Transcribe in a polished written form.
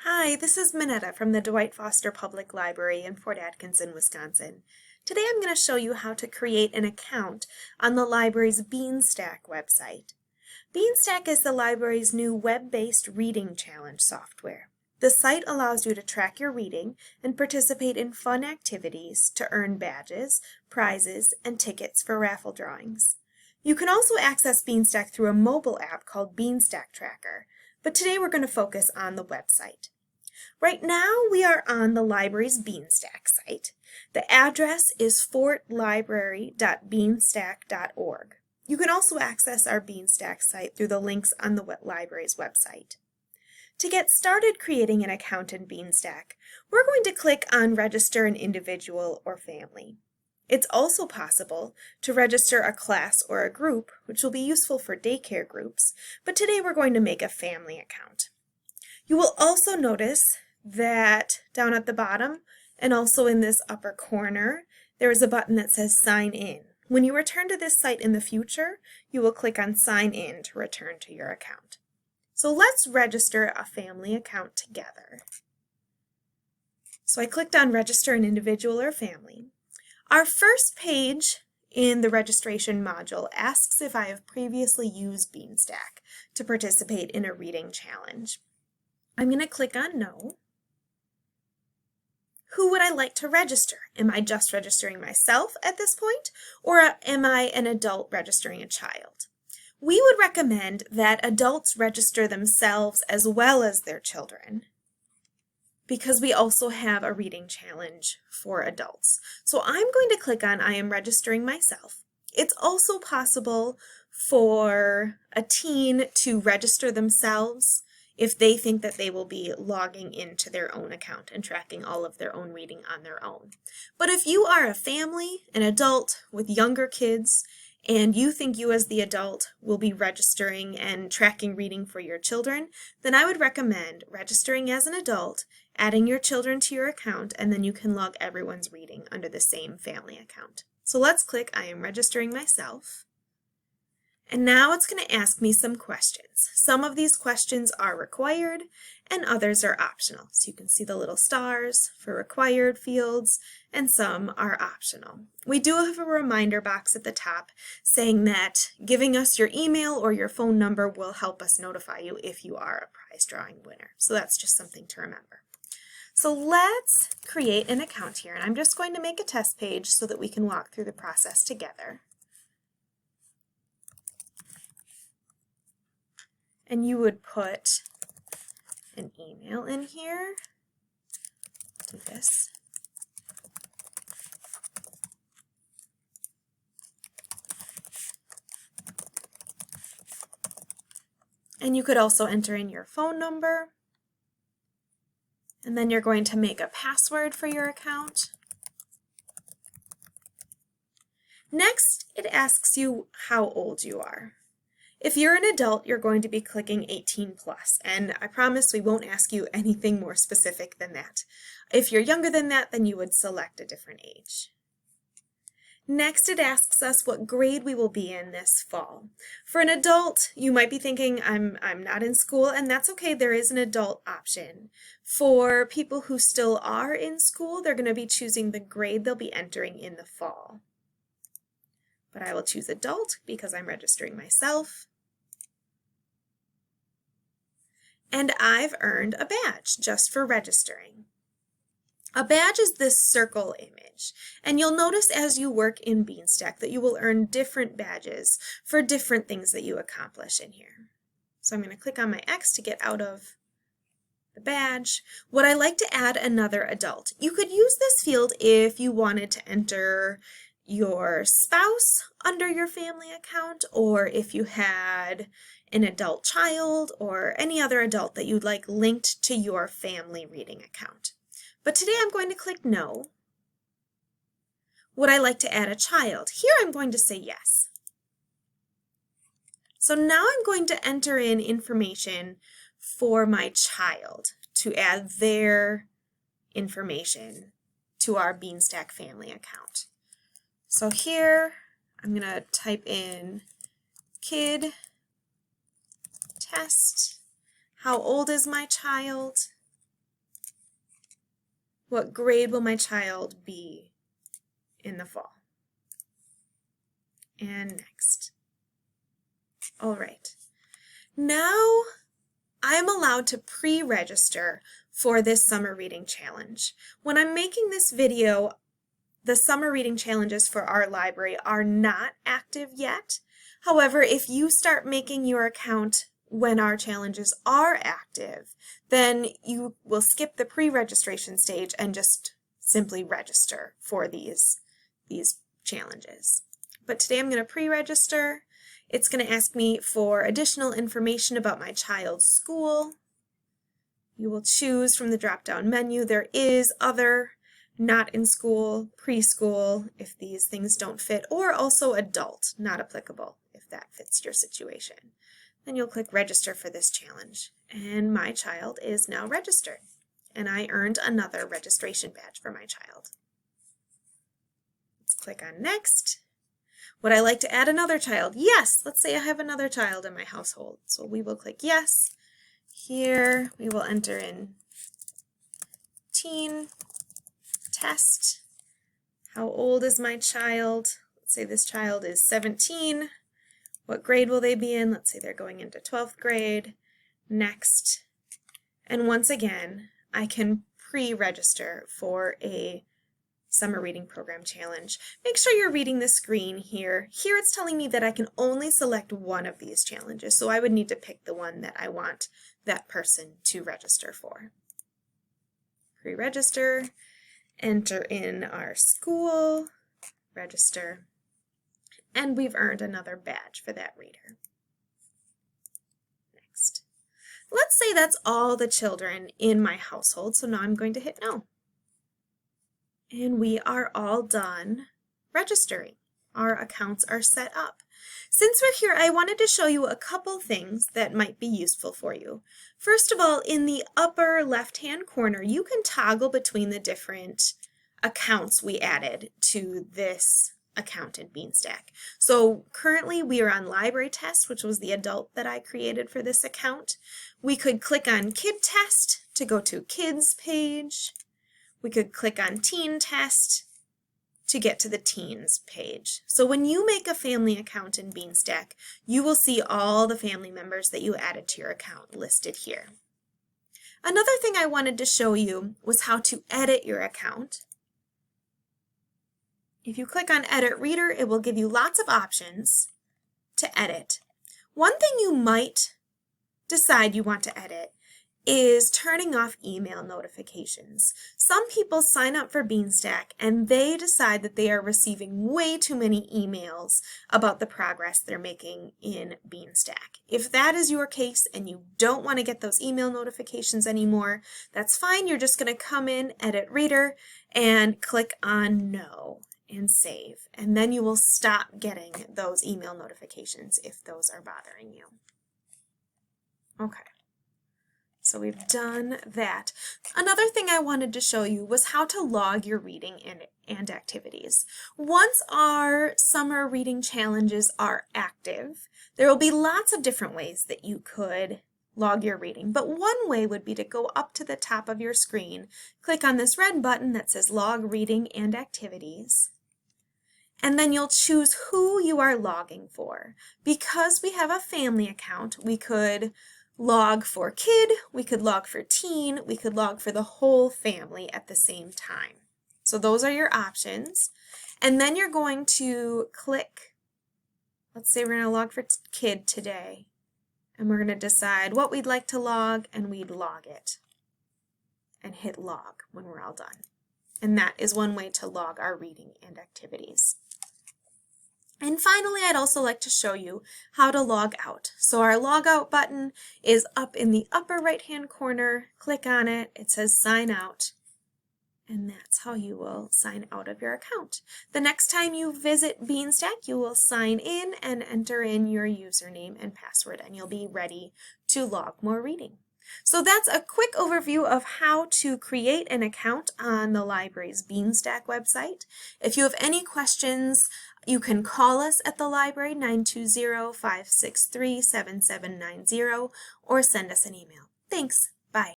Hi, this is Minetta from the Dwight Foster Public Library in Fort Atkinson, Wisconsin. Today I'm going to show you how to create an account on the library's Beanstack website. Beanstack is the library's new web-based reading challenge software. The site allows you to track your reading and participate in fun activities to earn badges, prizes, and tickets for raffle drawings. You can also access Beanstack through a mobile app called Beanstack Tracker, but today we're going to focus on the website. Right now we are on the library's Beanstack site. The address is fortlibrary.beanstack.org. You can also access our Beanstack site through the links on the library's website. To get started creating an account in Beanstack, we're going to click on Register an Individual or Family. It's also possible to register a class or a group, which will be useful for daycare groups, but today we're going to make a family account. You will also notice that down at the bottom and also in this upper corner, there is a button that says Sign In. When you return to this site in the future, you will click on Sign In to return to your account. So let's register a family account together. So I clicked on Register an Individual or Family. Our first page in the registration module asks if I have previously used Beanstack to participate in a reading challenge. I'm going to click on No. Who would I like to register? Am I just registering myself at this point, or am I an adult registering a child? We would recommend that adults register themselves as well as their children, because we also have a reading challenge for adults. So I'm going to click on I am registering myself. It's also possible for a teen to register themselves if they think that they will be logging into their own account and tracking all of their own reading on their own. But if you are a family, an adult with younger kids, and you think you as the adult will be registering and tracking reading for your children, then I would recommend registering as an adult, adding your children to your account, and then you can log everyone's reading under the same family account. So let's click I am registering myself. And now it's going to ask me some questions. Some of these questions are required and others are optional. So you can see the little stars for required fields and some are optional. We do have a reminder box at the top saying that giving us your email or your phone number will help us notify you if you are a prize drawing winner. So that's just something to remember. So let's create an account here, and I'm just going to make a test page so that we can walk through the process together. And you would put an email in here. Do this. And you could also enter in your phone number. And then you're going to make a password for your account. Next, it asks you how old you are. If you're an adult, you're going to be clicking 18 plus, and I promise we won't ask you anything more specific than that. If you're younger than that, then you would select a different age. Next, it asks us what grade we will be in this fall. For an adult, you might be thinking, I'm not in school, and that's okay, there is an adult option. For people who still are in school, they're going to be choosing the grade they'll be entering in the fall. But I will choose adult because I'm registering myself. And I've earned a badge just for registering. A badge is this circle image, and you'll notice as you work in Beanstack that you will earn different badges for different things that you accomplish in here. So I'm going to click on my X to get out of the badge. Would I like to add another adult? You could use this field if you wanted to enter your spouse under your family account, or if you had an adult child or any other adult that you'd like linked to your family reading account. But today I'm going to click No. Would I like to add a child? Here I'm going to say yes. So now I'm going to enter in information for my child to add their information to our Beanstack family account. So here I'm going to type in kid test. How old is my child? What grade will my child be in the fall? And next. All right. Now I'm allowed to pre-register for this summer reading challenge. When I'm making this video, the summer reading challenges for our library are not active yet. However, if you start making your account when our challenges are active, then you will skip the pre-registration stage and just simply register for these challenges. But today I'm going to pre-register. It's going to ask me for additional information about my child's school. You will choose from the drop-down menu. There is other, not in school, preschool, if these things don't fit, or also adult, not applicable, if that fits your situation. Then you'll click register for this challenge. And my child is now registered. And I earned another registration badge for my child. Let's click on next. Would I like to add another child? Yes. Let's say I have another child in my household. So we will click yes. Here we will enter in teen test. How old is my child? Let's say this child is 17. What grade will they be in? Let's say they're going into 12th grade. Next. And once again, I can pre-register for a summer reading program challenge. Make sure you're reading the screen here. Here it's telling me that I can only select one of these challenges, so I would need to pick the one that I want that person to register for. Pre-register, enter in our school, register, and we've earned another badge for that reader. Next. Let's say that's all the children in my household, so now I'm going to hit no. And we are all done registering. Our accounts are set up. Since we're here, I wanted to show you a couple things that might be useful for you. First of all, in the upper left-hand corner, you can toggle between the different accounts we added to this account in Beanstack. So currently we are on Library Test, which was the adult that I created for this account. We could click on Kid Test to go to Kids page. We could click on Teen Test to get to the Teens page. So when you make a family account in Beanstack, you will see all the family members that you added to your account listed here. Another thing I wanted to show you was how to edit your account. If you click on Edit Reader, it will give you lots of options to edit. One thing you might decide you want to edit is turning off email notifications. Some people sign up for Beanstack and they decide that they are receiving way too many emails about the progress they're making in Beanstack. If that is your case and you don't want to get those email notifications anymore, that's fine. You're just going to come in, Edit Reader, and click on No and save. And then you will stop getting those email notifications if those are bothering you. Okay. So we've done that. Another thing I wanted to show you was how to log your reading and activities. Once our summer reading challenges are active, there will be lots of different ways that you could log your reading. But one way would be to go up to the top of your screen, click on this red button that says Log Reading and Activities, and then you'll choose who you are logging for. Because we have a family account, we could log for kid, we could log for teen, we could log for the whole family at the same time. So those are your options. And then you're going to click, let's say we're going to log for kid today. And we're going to decide what we'd like to log, and we'd log it. And hit log when we're all done. And that is one way to log our reading and activities. And finally, I'd also like to show you how to log out. So our log out button is up in the upper right-hand corner. Click on it. It says sign out. And that's how you will sign out of your account. The next time you visit Beanstack, you will sign in and enter in your username and password, and you'll be ready to log more reading. So that's a quick overview of how to create an account on the library's Beanstack website. If you have any questions, you can call us at the library, 920-563-7790, or send us an email. Thanks. Bye.